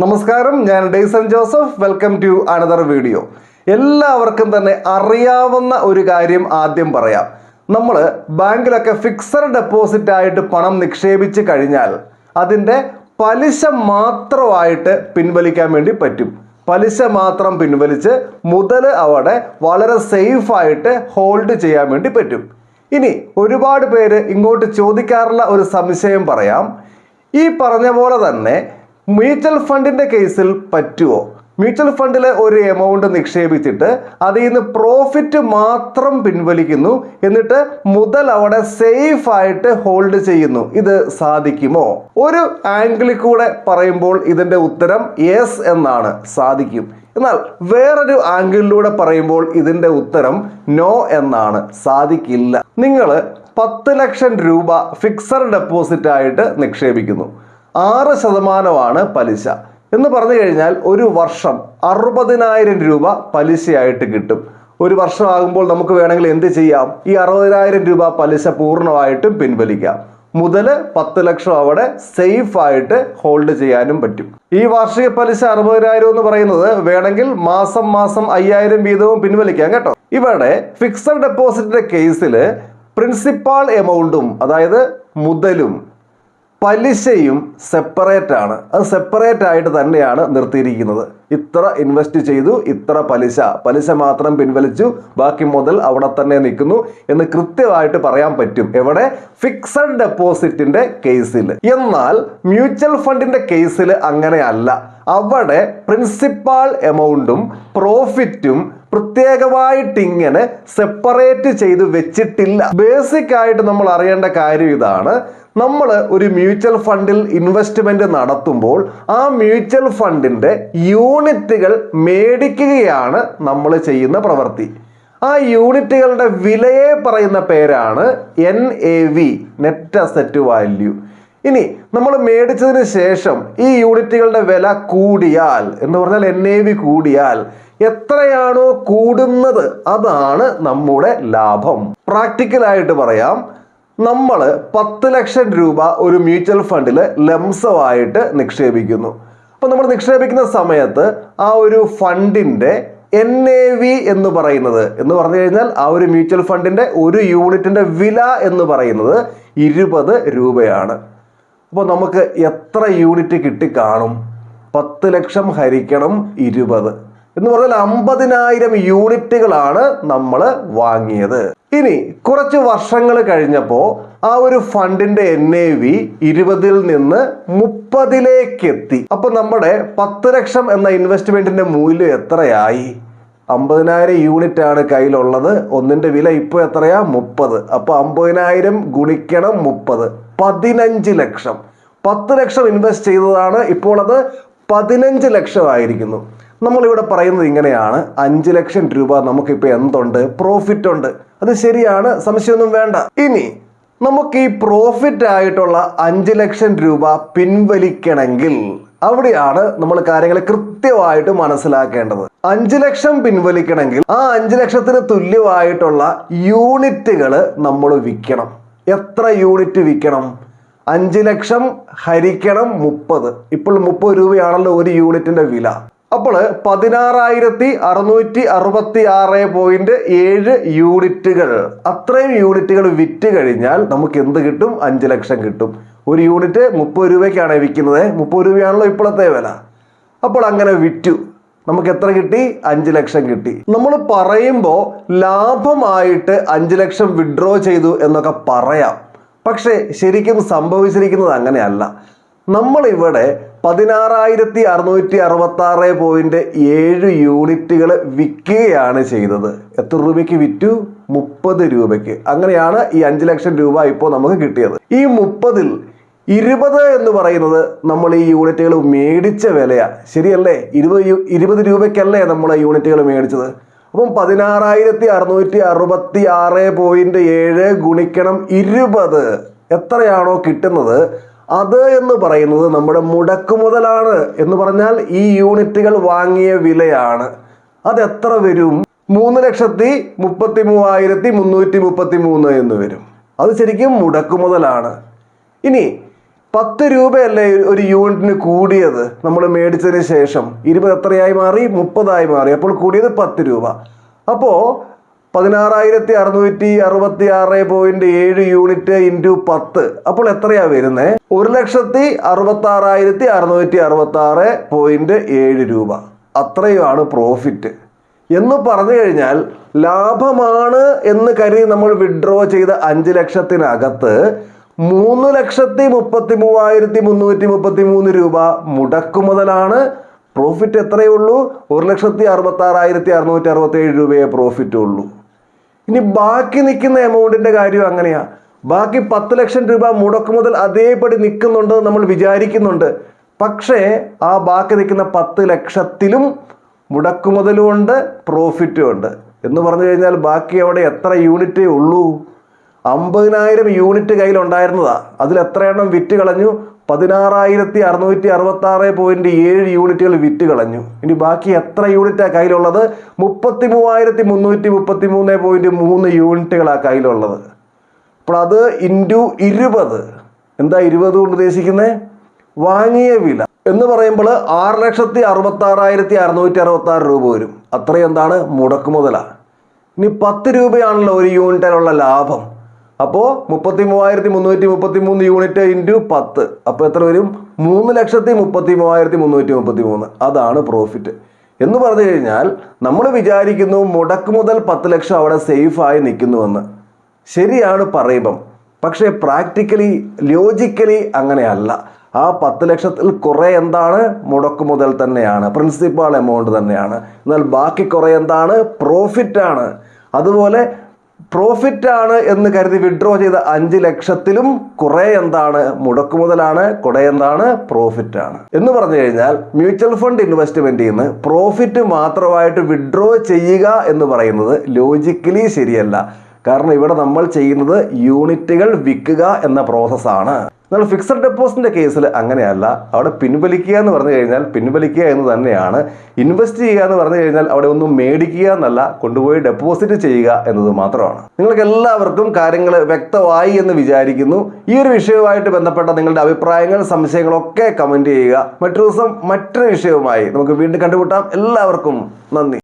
നമസ്കാരം, ഞാൻ Dayson Joseph. Welcome to another video. എല്ലാവർക്കും തന്നെ അറിയാവുന്ന ഒരു കാര്യം ആദ്യം പറയാം. നമ്മൾ ബാങ്കിലൊക്കെ ഫിക്സഡ് ഡെപ്പോസിറ്റ് ആയിട്ട് പണം നിക്ഷേപിച്ച് കഴിഞ്ഞാൽ അതിൻ്റെ പലിശ മാത്രമായിട്ട് പിൻവലിക്കാൻ വേണ്ടി പറ്റും. പലിശ മാത്രം പിൻവലിച്ച് മുതൽ അവിടെ വളരെ സേഫായിട്ട് ഹോൾഡ് ചെയ്യാൻ വേണ്ടി പറ്റും. ഇനി ഒരുപാട് പേര് ഇങ്ങോട്ട് ചോദിക്കാറുള്ള ഒരു സംശയം പറയാം. ഈ പറഞ്ഞ പോലെ തന്നെ മ്യൂച്വൽ ഫണ്ടിൻ്റെ കേസിൽ പറ്റുമോ? മ്യൂച്വൽ ഫണ്ടിൽ ഒരു എമൗണ്ട് നിക്ഷേപിച്ചിട്ട് അതിൽ നിന്ന് പ്രോഫിറ്റ് മാത്രം പിൻവലിക്കുന്നു, എന്നിട്ട് മുതൽ അവിടെ സേഫ് ആയിട്ട് ഹോൾഡ് ചെയ്യുന്നു. ഇത് സാധിക്കുമോ? ഒരു ആംഗിളിൽ കൂടെ പറയുമ്പോൾ ഇതിൻ്റെ ഉത്തരം യെസ് എന്നാണ്, സാധിക്കും. എന്നാൽ വേറൊരു ആംഗിളിലൂടെ പറയുമ്പോൾ ഇതിൻ്റെ ഉത്തരം നോ എന്നാണ്, സാധിക്കില്ല. നിങ്ങൾ 10 ലക്ഷം രൂപ ഫിക്സഡ് ഡെപ്പോസിറ്റ് ആയിട്ട് നിക്ഷേപിക്കുന്നു. 6% പലിശ എന്ന് പറഞ്ഞു കഴിഞ്ഞാൽ ഒരു വർഷം 60,000 രൂപ പലിശയായിട്ട് കിട്ടും. ഒരു വർഷമാകുമ്പോൾ നമുക്ക് വേണമെങ്കിൽ എന്ത് ചെയ്യാം? ഈ 60,000 രൂപ പലിശ പൂർണ്ണമായിട്ടും പിൻവലിക്കാം. മുതൽ 10 ലക്ഷം അവിടെ സേഫ് ആയിട്ട് ഹോൾഡ് ചെയ്യാനും പറ്റും. ഈ വാർഷിക പലിശ 60,000 എന്ന് പറയുന്നത് വേണമെങ്കിൽ മാസം 5,000 വീതവും പിൻവലിക്കാം കേട്ടോ. ഇവിടെ ഫിക്സഡ് ഡെപ്പോസിറ്റിന്റെ കേസിൽ പ്രിൻസിപ്പാൾ എമൗണ്ടും, അതായത് മുതലും പലിശയും സെപ്പറേറ്റ് ആണ്. അത് സെപ്പറേറ്റ് ആയിട്ട് തന്നെയാണ് നിർത്തിയിരിക്കുന്നത്. ഇത്ര ഇൻവെസ്റ്റ് ചെയ്തു, ഇത്ര പലിശ മാത്രം പിൻവലിച്ചു, ബാക്കി മുതൽ അവിടെ തന്നെ നിൽക്കുന്നു എന്ന് കൃത്യമായിട്ട് പറയാൻ പറ്റും. എവിടെ? ഫിക്സഡ് ഡെപ്പോസിറ്റിന്റെ കേസിൽ. എന്നാൽ മ്യൂച്വൽ ഫണ്ടിന്റെ കേസിൽ അങ്ങനെയല്ല. അവിടെ പ്രിൻസിപ്പാൾ എമൗണ്ടും പ്രോഫിറ്റും പ്രത്യേകമായിട്ട് ഇങ്ങനെ സെപ്പറേറ്റ് ചെയ്ത് വെച്ചിട്ടില്ല. ബേസിക് ആയിട്ട് നമ്മൾ അറിയേണ്ട കാര്യം ഇതാണ്. നമ്മൾ ഒരു മ്യൂച്വൽ ഫണ്ടിൽ ഇൻവെസ്റ്റ്മെന്റ് നടത്തുമ്പോൾ ആ മ്യൂച്വൽ ഫണ്ടിന്റെ യൂണിറ്റുകൾ മേടിക്കുകയാണ് നമ്മൾ ചെയ്യുന്ന പ്രവൃത്തി. ആ യൂണിറ്റുകളുടെ വിലയെ പറയുന്ന പേരാണ് NAV, നെറ്റ് അസറ്റ് വാല്യൂ. ഇനി നമ്മൾ മേടിച്ചതിന് ശേഷം ഈ യൂണിറ്റുകളുടെ വില കൂടിയാൽ, എന്ന് പറഞ്ഞാൽ NAV കൂടിയാൽ, എത്രയാണോ കൂടുന്നത് അതാണ് നമ്മുടെ ലാഭം. പ്രാക്ടിക്കലായിട്ട് പറയാം, നമ്മൾ 10 ലക്ഷം രൂപ ഒരു മ്യൂച്വൽ ഫണ്ടിൽ ലംസമായിട്ട് നിക്ഷേപിക്കുന്നു. അപ്പോൾ നമ്മൾ നിക്ഷേപിക്കുന്ന സമയത്ത് ആ ഒരു ഫണ്ടിൻ്റെ NAV എന്ന് പറഞ്ഞു കഴിഞ്ഞാൽ ആ ഒരു മ്യൂച്വൽ ഫണ്ടിൻ്റെ ഒരു യൂണിറ്റിൻ്റെ വില എന്ന് പറയുന്നത് 20 രൂപയാണ്. അപ്പോൾ നമുക്ക് എത്ര യൂണിറ്റ് കിട്ടിക്കാണും? 10 ലക്ഷം ഹരിക്കണം 20 എന്ന് പറഞ്ഞാൽ 50,000 യൂണിറ്റുകളാണ് നമ്മൾ വാങ്ങിയത്. ഇനി കുറച്ച് വർഷങ്ങൾ കഴിഞ്ഞപ്പോൾ ആ ഒരു ഫണ്ടിന്റെ NAV 20-ൽ നിന്ന് 30-ലേക്ക് എത്തി. അപ്പൊ നമ്മുടെ 10 ലക്ഷം എന്ന ഇൻവെസ്റ്റ്മെന്റിന്റെ മൂല്യം എത്രയായി? 50,000 യൂണിറ്റ് ആണ് കയ്യിലുള്ളത്. ഒന്നിന്റെ വില ഇപ്പോൾ എത്രയാ? 30. അപ്പൊ 50,000 ഗുണിക്കണം 30, 15 ലക്ഷം. 10 ലക്ഷം ഇൻവെസ്റ്റ് ചെയ്തതാണ്, ഇപ്പോൾ അത് 15 ലക്ഷമായിരിക്കുന്നു. നമ്മളിവിടെ പറയുന്നത് ഇങ്ങനെയാണ്, 5 ലക്ഷം രൂപ നമുക്കിപ്പോൾ എന്തുണ്ട്? പ്രോഫിറ്റ് ഉണ്ട്. അത് ശരിയാണ്, സംശയമൊന്നും വേണ്ട. ഇനി നമുക്ക് ഈ പ്രോഫിറ്റ് ആയിട്ടുള്ള 5 ലക്ഷം രൂപ പിൻവലിക്കണമെങ്കിൽ അവിടെയാണ് നമ്മൾ കാര്യങ്ങൾ കൃത്യമായിട്ട് മനസ്സിലാക്കേണ്ടത്. 5 ലക്ഷം പിൻവലിക്കണമെങ്കിൽ ആ 5 ലക്ഷത്തിന് തുല്യമായിട്ടുള്ള യൂണിറ്റുകൾ നമ്മൾ വിൽക്കണം. എത്ര യൂണിറ്റ് വിൽക്കണം? 5 ലക്ഷം ഹരിക്കണം 30. ഇപ്പോൾ 30 രൂപയാണല്ലോ ഒരു യൂണിറ്റിന്റെ വില. അപ്പോൾ 16,666.7 യൂണിറ്റുകൾ, അത്രയും യൂണിറ്റുകൾ വിറ്റ് കഴിഞ്ഞാൽ നമുക്ക് എന്ത് കിട്ടും? 5 ലക്ഷം കിട്ടും. ഒരു യൂണിറ്റ് 30 രൂപയ്ക്കാണ് വിൽക്കുന്നത്. 30 രൂപയാണല്ലോ ഇപ്പോഴത്തെ വില. അപ്പോൾ അങ്ങനെ വിറ്റു, നമുക്ക് എത്ര കിട്ടി? 5 ലക്ഷം കിട്ടി. നമ്മൾ പറയുമ്പോൾ ലാഭമായിട്ട് 5 ലക്ഷം വിഡ്രോ ചെയ്തു എന്നൊക്കെ പറയാം. പക്ഷേ ശരിക്കും സംഭവിച്ചിരിക്കുന്നത് അങ്ങനെയല്ല. നമ്മളിവിടെ 16,666.7 യൂണിറ്റുകൾ വിൽക്കുകയാണ് ചെയ്തത്. എത്ര രൂപയ്ക്ക് വിറ്റു? 30 രൂപയ്ക്ക്. അങ്ങനെയാണ് ഈ 5 ലക്ഷം രൂപ ഇപ്പോൾ നമുക്ക് കിട്ടിയത്. ഈ 30-ൽ 20 എന്ന് പറയുന്നത് നമ്മൾ ഈ യൂണിറ്റുകൾ മേടിച്ച വിലയാ, ശരിയല്ലേ? 20 രൂപയ്ക്കല്ലേ നമ്മൾ യൂണിറ്റുകൾ മേടിച്ചത്. അപ്പം 16,666.7 ഗുണിക്കണം 20, എത്രയാണോ കിട്ടുന്നത് അത് എന്ന് പറയുന്നത് നമ്മുടെ മുടക്കുമുതലാണ്. എന്ന് പറഞ്ഞാൽ ഈ യൂണിറ്റുകൾ വാങ്ങിയ വിലയാണ്. അത് എത്ര വരും? 3,33,333 എന്ന് വരും. അത് ശരിക്കും മുടക്കുമുതലാണ്. ഇനി 10 രൂപയല്ലേ ഒരു യൂണിറ്റിന് കൂടിയത് നമ്മൾ മേടിച്ചതിന് ശേഷം? 20 എത്രയായി മാറി? 30 മാറി. അപ്പോൾ കൂടിയത് 10 രൂപ. അപ്പോൾ 16,666.7 യൂണിറ്റ് ഇൻറ്റു 10. അപ്പോൾ എത്രയാ വരുന്നത്? 1,66,666.7 രൂപ. അത്രയുമാണ് പ്രോഫിറ്റ്. എന്ന് പറഞ്ഞു കഴിഞ്ഞാൽ ലാഭമാണ് എന്ന് കരുതി നമ്മൾ വിഡ്രോ ചെയ്ത 5 ലക്ഷത്തിനകത്ത് 3,33,333 രൂപ മുടക്കുമുതലാണ്. പ്രോഫിറ്റ് എത്രയേ ഉള്ളൂ? 1,66,667 രൂപയെ പ്രോഫിറ്റ് ഉള്ളൂ. ഇനി ബാക്കി നിൽക്കുന്ന എമൗണ്ടിന്റെ കാര്യം അങ്ങനെയാ. ബാക്കി 10 ലക്ഷം രൂപ മുടക്കുമുതൽ അതേപടി നിൽക്കുന്നുണ്ട് നമ്മൾ വിചാരിക്കുന്നുണ്ട്. പക്ഷേ ആ ബാക്കി നിൽക്കുന്ന 10 ലക്ഷത്തിലും മുടക്കുമുതലും ഉണ്ട്, പ്രോഫിറ്റും ഉണ്ട്. എന്ന് പറഞ്ഞു കഴിഞ്ഞാൽ ബാക്കി അവിടെ എത്ര യൂണിറ്റേ ഉള്ളൂ? 50,000 യൂണിറ്റ് കയ്യിലുണ്ടായിരുന്നതാ. അതിൽ എത്ര എണ്ണം വിറ്റ് കളഞ്ഞു? 16,666.7 യൂണിറ്റുകൾ വിറ്റ് കളഞ്ഞു. ഇനി ബാക്കി എത്ര യൂണിറ്റാണ് കയ്യിലുള്ളത്? 33,333.3 യൂണിറ്റുകളാണ് കയ്യിലുള്ളത്. അപ്പോൾ അത് ഇൻറ്റു 20. എന്താ 20 കൊണ്ട് ഉദ്ദേശിക്കുന്നത്? വാങ്ങിയ വില എന്ന് പറയുമ്പോൾ 6,66,666 രൂപ വരും. അത്രയും എന്താണ്? മുടക്കുമുതലാണ്. ഇനി 10 രൂപയാണല്ലോ ഒരു യൂണിറ്റിലുള്ള ലാഭം. അപ്പോൾ 33,333 യൂണിറ്റ് ഇൻറ്റു 10. അപ്പോൾ എത്ര വരും? 3,33,333. അതാണ് പ്രോഫിറ്റ്. എന്ന് പറഞ്ഞു കഴിഞ്ഞാൽ നമ്മൾ വിചാരിക്കുന്നു മുടക്കുമുതൽ 10 ലക്ഷം അവിടെ സേഫായി നിൽക്കുന്നുവെന്ന്. ശരിയാണ് പറയുമ്പം. പക്ഷേ പ്രാക്ടിക്കലി ലോജിക്കലി അങ്ങനെയല്ല. ആ 10 ലക്ഷത്തിൽ കുറേ എന്താണ്? മുടക്കുമുതൽ തന്നെയാണ്, പ്രിൻസിപ്പൽ എമൗണ്ട് തന്നെയാണ്. എന്നാൽ ബാക്കി കുറേ എന്താണ്? പ്രോഫിറ്റാണ്. അതുപോലെ പ്രോഫിറ്റാണ് എന്ന് കരുതി വിഡ്രോ ചെയ്ത 5 ലക്ഷത്തിലും കുറേ എന്താണ്? മുടക്കുമുതലാണ്, കുറേ എന്താണ്? പ്രോഫിറ്റാണ്. എന്ന് പറഞ്ഞു കഴിഞ്ഞാൽ മ്യൂച്വൽ ഫണ്ട് ഇൻവെസ്റ്റ്മെന്റിൽ നിന്ന് പ്രോഫിറ്റ് മാത്രമായിട്ട് വിഡ്രോ ചെയ്യുക എന്ന് പറയുന്നത് ലോജിക്കലി ശരിയല്ല. കാരണം ഇവിടെ നമ്മൾ ചെയ്യുന്നത് യൂണിറ്റുകൾ വിൽക്കുക എന്ന പ്രോസസ്സാണ്. എന്നാൽ ഫിക്സഡ് ഡെപ്പോസിറ്റിന്റെ കേസിൽ അങ്ങനെയല്ല. അവിടെ പിൻവലിക്കുക എന്ന് പറഞ്ഞു കഴിഞ്ഞാൽ പിൻവലിക്കുക എന്ന് തന്നെയാണ്. ഇൻവെസ്റ്റ് ചെയ്യുക എന്ന് പറഞ്ഞു കഴിഞ്ഞാൽ അവിടെ ഒന്നും മേടിക്കുക എന്നല്ല, കൊണ്ടുപോയി ഡെപ്പോസിറ്റ് ചെയ്യുക എന്നത് മാത്രമാണ്. നിങ്ങൾക്ക് എല്ലാവർക്കും കാര്യങ്ങൾ വ്യക്തമായി എന്ന് വിചാരിക്കുന്നു. ഈ ഒരു വിഷയവുമായിട്ട് ബന്ധപ്പെട്ട നിങ്ങളുടെ അഭിപ്രായങ്ങൾ, സംശയങ്ങളൊക്കെ കമന്റ് ചെയ്യുക. മറ്റൊരു ദിവസം മറ്റൊരു വിഷയവുമായി നമുക്ക് വീണ്ടും കണ്ടുമുട്ടാം. എല്ലാവർക്കും നന്ദി.